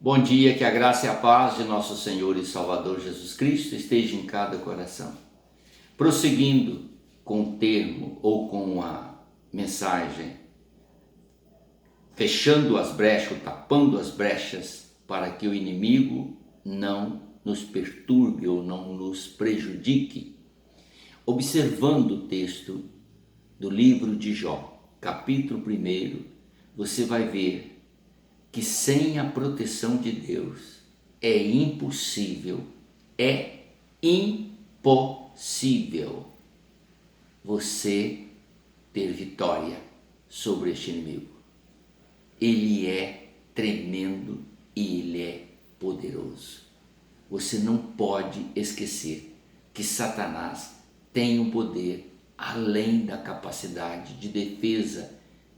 Bom dia, que a graça e a paz de nosso Senhor e Salvador Jesus Cristo esteja em cada coração. Prosseguindo com o termo ou com a mensagem, fechando as brechas, ou tapando as brechas para que o inimigo não nos perturbe ou não nos prejudique. Observando o texto do livro de Jó, capítulo 1, você vai ver que sem a proteção de Deus é impossível você ter vitória sobre este inimigo. Ele é tremendo e ele é poderoso. Você não pode esquecer que Satanás tem um poder além da capacidade de defesa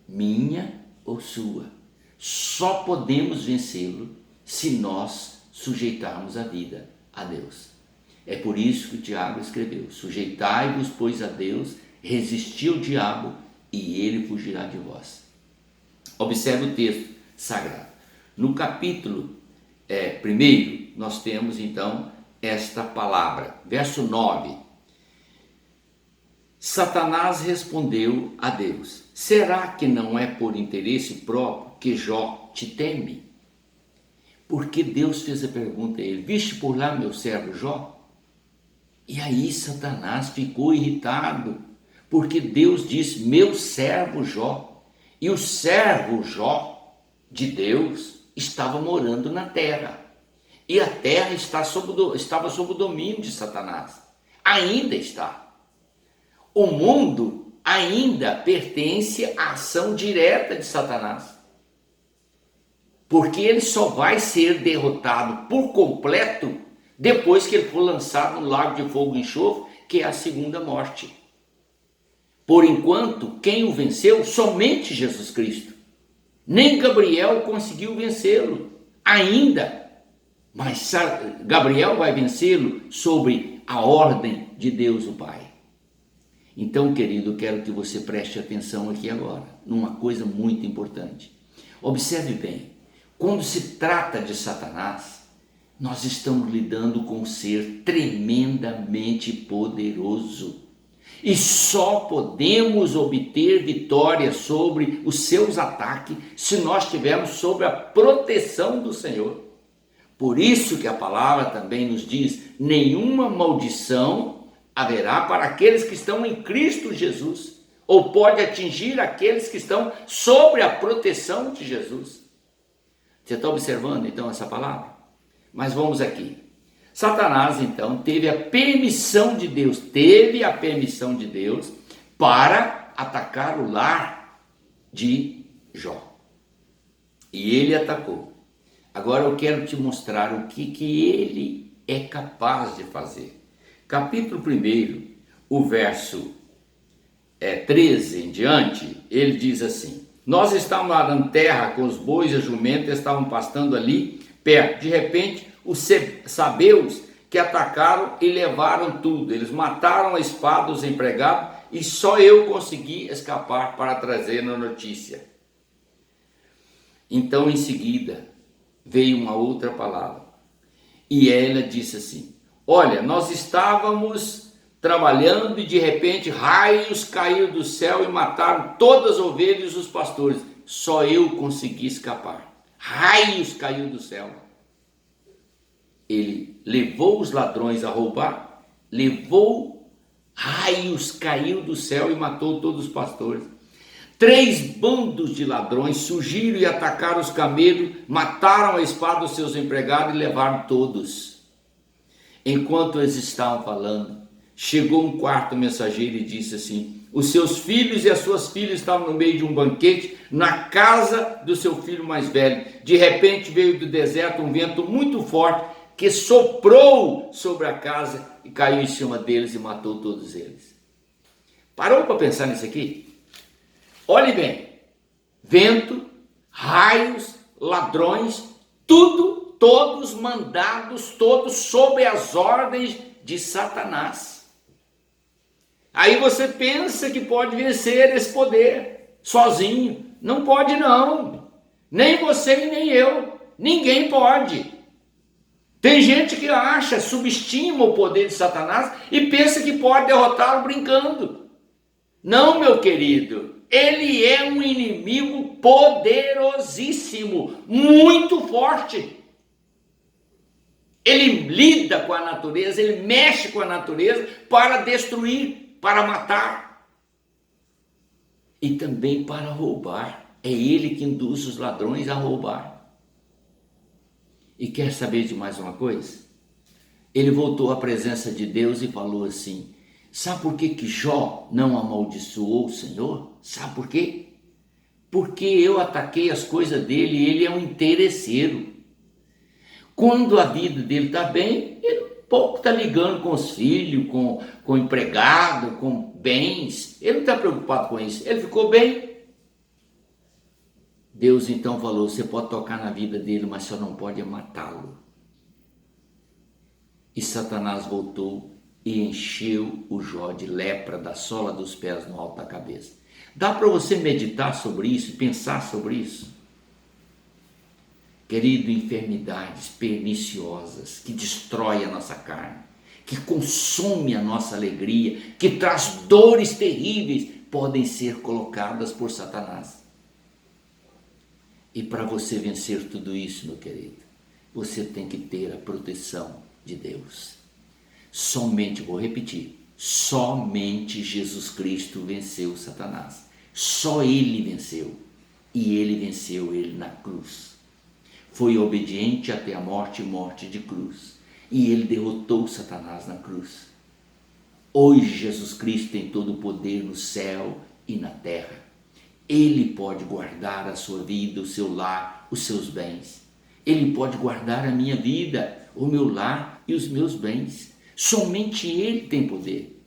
minha ou sua. Só podemos vencê-lo se nós sujeitarmos a vida a Deus. É por isso que o Tiago escreveu: sujeitai-vos, pois, a Deus, resisti ao diabo e ele fugirá de vós. Observe o texto sagrado. No capítulo 1, nós temos então esta palavra, verso 9. Satanás respondeu a Deus: será que não é por interesse próprio que Jó te teme? Porque Deus fez a pergunta a ele: viste por lá meu servo Jó? E aí Satanás ficou irritado, porque Deus disse meu servo Jó. E o servo Jó de Deus estava morando na terra. E a terra estava sob o domínio de Satanás. Ainda está. O mundo ainda pertence à ação direta de Satanás. Porque ele só vai ser derrotado por completo depois que ele for lançado no lago de fogo e enxofre, que é a segunda morte. Por enquanto, quem o venceu? Somente Jesus Cristo. Nem Gabriel conseguiu vencê-lo ainda. Mas Gabriel vai vencê-lo sobre a ordem de Deus o Pai. Então, querido, eu quero que você preste atenção aqui agora, numa coisa muito importante. Observe bem, quando se trata de Satanás, nós estamos lidando com um ser tremendamente poderoso. E só podemos obter vitória sobre os seus ataques se nós estivermos sob a proteção do Senhor. Por isso que a palavra também nos diz: nenhuma maldição haverá para aqueles que estão em Cristo Jesus, ou pode atingir aqueles que estão sob a proteção de Jesus. Você está observando então essa palavra? Mas vamos aqui. Satanás então teve a permissão de Deus, para atacar o lar de Jó. E ele atacou. Agora eu quero te mostrar o que ele é capaz de fazer. Capítulo 1, o verso 13 em diante, ele diz assim: nós estávamos arando terra com os bois e as jumentas estavam pastando ali perto. De repente, os sabeus que atacaram e levaram tudo. Eles mataram a espada os empregados e só eu consegui escapar para trazer a notícia. Então, em seguida, veio uma outra palavra. E ela disse assim: olha, nós estávamos trabalhando e de repente raios caíram do céu e mataram todas as ovelhas e os pastores. Só eu consegui escapar. Raios caíram do céu. Ele levou os ladrões a roubar, raios caiu do céu e matou todos os pastores. 3 bandos de ladrões surgiram e atacaram os camelos, mataram a espada os seus empregados e levaram todos. Enquanto eles estavam falando, chegou um quarto mensageiro e disse assim: os seus filhos e as suas filhas estavam no meio de um banquete na casa do seu filho mais velho. De repente veio do deserto um vento muito forte que soprou sobre a casa e caiu em cima deles e matou todos eles. Parou para pensar nisso aqui? Olhe bem, vento, raios, ladrões, todos mandados, todos sob as ordens de Satanás. Aí você pensa que pode vencer esse poder sozinho. Não pode não, nem você e nem eu. Ninguém pode. Tem gente que acha, subestima o poder de Satanás e pensa que pode derrotá-lo brincando. Não, meu querido, ele é um inimigo poderosíssimo, muito forte. Ele lida com a natureza, ele mexe com a natureza para destruir, para matar e também para roubar. É ele que induz os ladrões a roubar. E quer saber de mais uma coisa? Ele voltou à presença de Deus e falou assim: sabe por que Jó não amaldiçoou o Senhor? Sabe por quê? Porque eu ataquei as coisas dele e ele é um interesseiro. Quando a vida dele está bem, ele pouco está ligando com os filhos, com o empregado, com bens. Ele não está preocupado com isso. Ele ficou bem. Deus então falou: você pode tocar na vida dele, mas só não pode matá-lo. E Satanás voltou e encheu o Jó de lepra da sola dos pés no alto da cabeça. Dá para você meditar sobre isso, pensar sobre isso? Querido, enfermidades perniciosas que destroem a nossa carne, que consome a nossa alegria, que traz dores terríveis, podem ser colocadas por Satanás. E para você vencer tudo isso, meu querido, você tem que ter a proteção de Deus. Somente, vou repetir, somente Jesus Cristo venceu Satanás. Só ele venceu. E ele venceu ele na cruz. Foi obediente até a morte e morte de cruz. E ele derrotou Satanás na cruz. Hoje Jesus Cristo tem todo o poder no céu e na terra. Ele pode guardar a sua vida, o seu lar, os seus bens. Ele pode guardar a minha vida, o meu lar e os meus bens. Somente ele tem poder.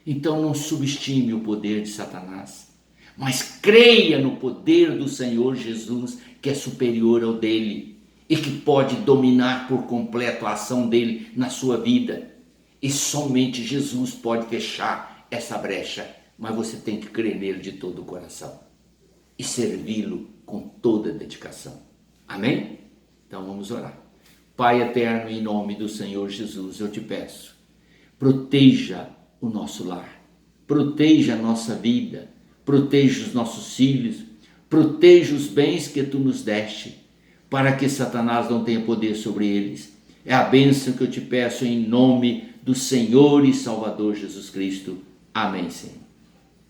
Então não subestime o poder de Satanás, mas creia no poder do Senhor Jesus, que é superior ao dele e que pode dominar por completo a ação dele na sua vida. E somente Jesus pode fechar essa brecha, mas você tem que crer nele de todo o coração e servi-lo com toda a dedicação. Amém? Então vamos orar. Pai eterno, em nome do Senhor Jesus, eu te peço, proteja o nosso lar, proteja a nossa vida, proteja os nossos filhos, proteja os bens que tu nos deste, para que Satanás não tenha poder sobre eles. É a bênção que eu te peço em nome do Senhor e Salvador Jesus Cristo. Amém, Senhor.